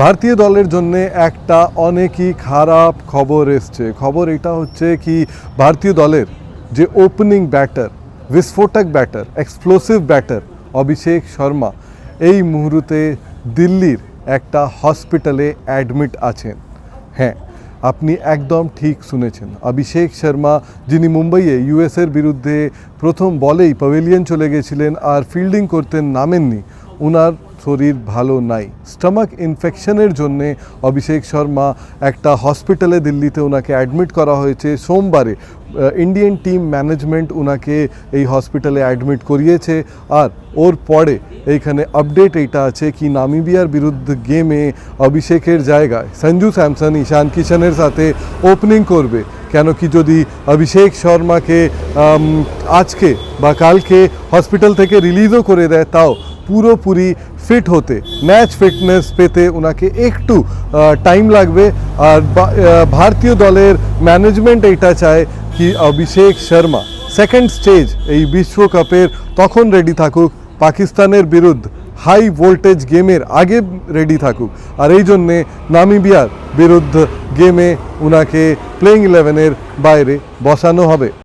ভারতীয় দলের জন্য একটা অনেকই খারাপ খবর এসছে। খবর এটা হচ্ছে কি, ভারতীয় দলের যে ওপেনিং ব্যাটার, বিস্ফোটক batter, explosive batter Abhishek Sharma এই মুহূর্তে দিল্লির একটা হসপিটালে অ্যাডমিট আছেন। হ্যাঁ, আপনি একদম ঠিক শুনেছেন। অভিষেক শর্মা, যিনি মুম্বাইয়ে ইউএসের বিরুদ্ধে প্রথম বলেই প্যাভিলিয়ন চলে গেছিলেন আর ফিল্ডিং করতে নামেননি, ওনার শরীর ভালো নাই। স্টমাক ইনফেকশনের জন্যে অভিষেক শর্মা একটা হসপিটালে দিল্লিতে ওনাকে অ্যাডমিট করা হয়েছে সোমবারে। ইন্ডিয়ান টিম ম্যানেজমেন্ট ওনাকে এই হসপিটালে অ্যাডমিট করিয়েছে। আর ওর পরে এইখানে আপডেট এইটা আছে কি, নামিবিয়ার বিরুদ্ধে গেমে অভিষেকের জায়গায় সঞ্জু স্যামসন ঈশান কিশনের সাথে ওপেনিং করবে। কেন কি, যদি অভিষেক শর্মাকে আজকে বা কালকে হসপিটাল থেকে রিলিজও করে দেয়, তাও পুরোপুরি ফিট হতে, ম্যাচ ফিটনেস পেতে ওনাকে একটু টাইম লাগবে। আর ভারতীয় দলের ম্যানেজমেন্ট এইটা চায় কি অভিষেক শর্মা সেকেন্ড স্টেজ এই বিশ্বকাপের তখন রেডি থাকুক, পাকিস্তানের বিরুদ্ধে হাই ভোল্টেজ গেমের আগে রেডি থাকুক। আর এই জন্যে নামিবিয়ার বিরুদ্ধে গেমে ওনাকে প্লেইং 11-এর বাইরে বসানো হবে।